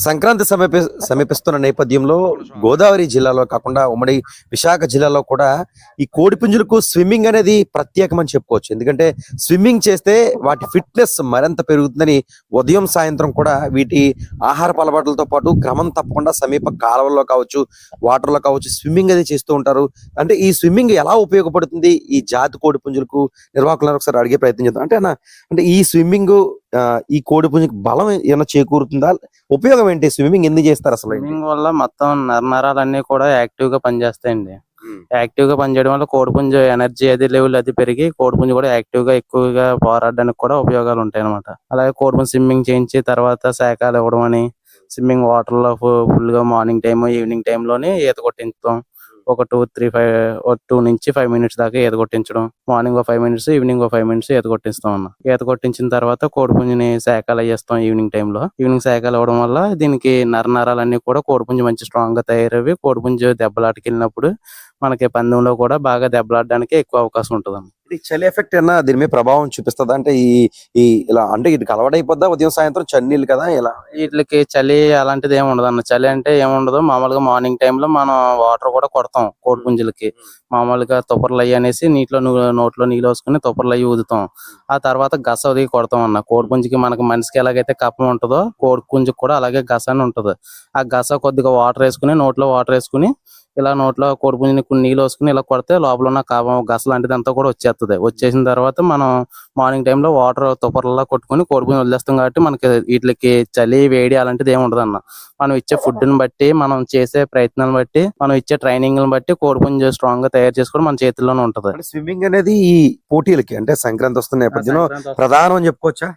సంక్రాంతి సమీపిస్తున్న నేపథ్యంలో గోదావరి జిల్లాలో కాకుండా ఉమ్మడి విశాఖ జిల్లాలో కూడా ఈ కోడిపుంజులకు స్విమ్మింగ్ అనేది ప్రత్యేకమని చెప్పుకోవచ్చు. ఎందుకంటే స్విమ్మింగ్ చేస్తే వాటి ఫిట్నెస్ మరింత పెరుగుతుందని ఉదయం సాయంత్రం కూడా వీటి ఆహారపు అలవాట్లతో పాటు క్రమం తప్పకుండా సమీప కాలువల్లో కావచ్చు, వాటర్లో కావచ్చు స్విమ్మింగ్ అది చేస్తూ ఉంటారు. అంటే ఈ స్విమ్మింగ్ ఎలా ఉపయోగపడుతుంది ఈ జాతి కోడిపుంజులకు? నిర్వాహకులను ఒకసారి అడిగే ప్రయత్నం చేద్దాం. అంటే ఈ స్విమ్మింగ్ ఈ కోడిపుంజుకి బలం ఏమైనా చేకూరుతుందా? ఉపయోగం ఏంటి? స్విమ్మింగ్ ఎందుకు చేస్తారు అసలు? స్విమ్మింగ్ వల్ల మొత్తం నరాలన్నీ కూడా యాక్టివ్ గా పనిచేస్తాయండి. యాక్టివ్ గా పనిచేయడం వల్ల కోడిపుంజు ఎనర్జీ అది లెవెల్ అది పెరిగి కోడిపుంజు కూడా యాక్టివ్ గా ఎక్కువగా పోరాడడానికి కూడా ఉపయోగాలు ఉంటాయి అనమాట. అలాగే కోడిపుంజు స్విమ్మింగ్ చేయించి తర్వాత శాఖలు ఇవ్వడం అని, స్విమ్మింగ్ వాటర్ లో ఫుల్ గా మార్నింగ్ టైమ్ ఈవినింగ్ టైమ్ లోనే ఈత కొట్టించడం. ఒక 2 నుంచి 5 మినిట్స్ దాకా ఈత కొట్టించడం. మార్నింగ్ 5 మినిట్స్, ఈవినింగ్ 5 మినిట్స్ ఈత కొట్టిస్తాం అన్న. ఈత కొట్టించిన తర్వాత కోడిపుంజుని శాఖలు అయ్యేస్తాం ఈవినింగ్ టైంలో. ఈవినింగ్ శాఖలు అవ్వడం వల్ల దీనికి నరాలన్నీ కూడా కోడిపుంజు మంచి స్ట్రాంగ్ గా తయారవి కోడిపుంజు దెబ్బలాటకి వెళ్ళినప్పుడు మనకి పందెంలో కూడా బాగా దెబ్బలాడడానికి ఎక్కువ అవకాశం ఉంటుంది అన్న. ఇది చలి ఎఫెక్ట్ ఏమన్నా దీని మీద ప్రభావం చూపిస్తుందా? అంటే ఈ ఇలా అంటే ఇది అలవాటైపోద్దా? ఉదయం సాయంత్రం చన్నీళ్ళు కదా ఇలా వీటికి చలి అలాంటిది ఏమి ఉండదు అన్న. చలి అంటే ఏముండదు. మామూలుగా మార్నింగ్ టైంలో మనం వాటర్ కూడా కొడతాం కోడిపుంజులకి. మామూలుగా తుప్పర్లు అయ్యి అనేసి నోట్లో నీళ్ళు వేసుకుని తుప్పర్లు అయ్యి ఊదుతాం. ఆ తర్వాత గస అది కొడతాం అన్న. కోడిపుంజుకి మనకి మనిషికి ఎలాగైతే కప్పం ఉంటుందో కోడిపుంజుకి కూడా అలాగే గస అని ఉంటది. ఆ గస కొద్దిగా వాటర్ వేసుకుని నోట్లో వాటర్ వేసుకుని ఇలా నోట్లో కోడిపుంజుని కొన్ని నీళ్ళు వేసుకుని ఇలా కొడితే లోపల ఉన్న కాపం గస లాంటిది అంతా కూడా వచ్చేస్తుంది. వచ్చేసిన తర్వాత మనం మార్నింగ్ టైంలో వాటర్ తుప్పర్లా కొట్టుకుని కోడిపుంజు వదిలేస్తాం కాబట్టి మనకి వీటికి చలి వేడి అలాంటిది ఏమి ఉండదు అన్న. మనం ఇచ్చే ఫుడ్ ని బట్టి, మనం చేసే ప్రయత్నాలను బట్టి, మనం ఇచ్చే ట్రైనింగ్ బట్టి కోడిపుంజు స్ట్రాంగ్ గా తయారు చేసుకోవడం మన చేతుల్లోనే ఉంటది. స్విమ్మింగ్ అనేది ఈ పోటీలకి అంటే సంక్రాంతి వస్తున్న నేపథ్యంలో ప్రధానం అని చెప్పుకోవచ్చా?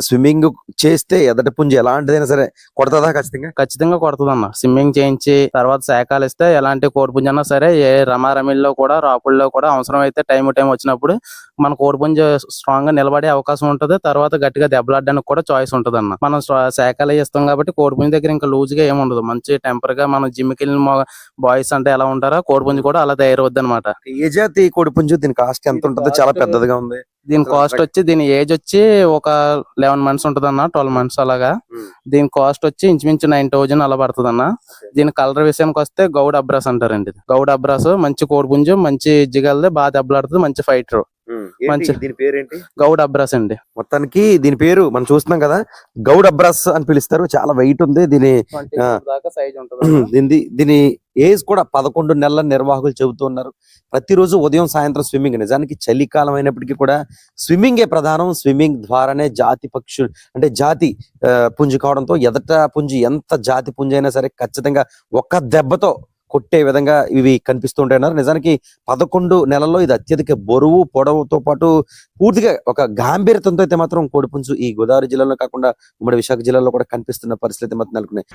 స్విమ్మింగ్ చేస్తే ఎదటి పుంజు ఎలాంటిదైనా సరే కొడతదా? ఖచ్చితంగా కొడుతుంది అన్న. స్విమ్మింగ్ చేయించి తర్వాత శాఖలు ఇస్తే ఎలాంటి కోడిపుంజు అన్నా సరే ఏ రమారమిల్లో కూడా రాపుల్లో కూడా అవసరం అయితే టైం వచ్చినప్పుడు మన కోడిపుంజు స్ట్రాంగ్ గా నిలబడే అవకాశం ఉంటది. తర్వాత గట్టిగా దెబ్బలాడడానికి కూడా చాయిస్ ఉంటది అన్న. మనం శాఖలు ఇస్తాం కాబట్టి కోడిపుంజు దగ్గర ఇంకా లూజ్ గా ఏమి ఉండదు. మంచి టెంపర్ గా మనం జిమ్ కి వెళ్ళిన బాయ్స్ అంటే ఎలా ఉంటారో కోడిపుంజు కూడా అలా తయారవుద్ది అనమాట. ఏ జాతి కోడిపుంజు? దీని కాస్ట్ ఎంత ఉంటుందో? చాలా పెద్దదిగా ఉంది. దీని కాస్ట్ వచ్చి దీని ఏజ్ వచ్చి ఒక 11 months ఉంటది అన్న, 12 months అలాగా. దీని కాస్ట్ వచ్చి ఇంచుమించు 9,000 అలా పడుతుంది అన్న. దీని కలర్ విషయానికి వస్తే గౌడ్ అబ్రాస్ అంటారండి. గౌడ్ అబ్రాస్ మంచి కోడిపుంజు, మంచి జిగల్ది, బాగా దెబ్బలాడుతుంది, మంచి ఫైటర్. మంచి దీని పేరేంటి? గౌడ్ అబ్రాస్ అండి. మొత్తానికి దీని పేరు మనం చూస్తున్నాం కదా, గౌడ్ అబ్రాస్ అని పిలుస్తారు. చాలా వెయిట్ ఉంది. దీని ఏజ్ కూడా 11 నెలల నిర్వాహకులు చెబుతూ ఉన్నారు. ప్రతిరోజు ఉదయం సాయంత్రం స్విమ్మింగ్. నిజానికి చలికాలం అయినప్పటికీ కూడా స్విమ్మింగే ప్రధానం. స్విమ్మింగ్ ద్వారానే జాతి పక్షులు అంటే జాతి పుంజు కావడంతో ఎదట పుంజు ఎంత జాతి పుంజు అయినా సరే ఖచ్చితంగా ఒక్క దెబ్బతో కొట్టే విధంగా ఇవి కనిపిస్తూ ఉంటాయన్నారు. నిజానికి 11 నెలల్లో ఇది అత్యధిక బరువు పొడవుతో పాటు పూర్తిగా ఒక గాంభీర్యంతో అయితే మాత్రం కోడిపుంజు ఈ గోదావరి జిల్లాలో కాకుండా ఉమ్మడి విశాఖ జిల్లాలో కూడా కనిపిస్తున్న పరిస్థితి మాత్రం నెలకొన్నాయి.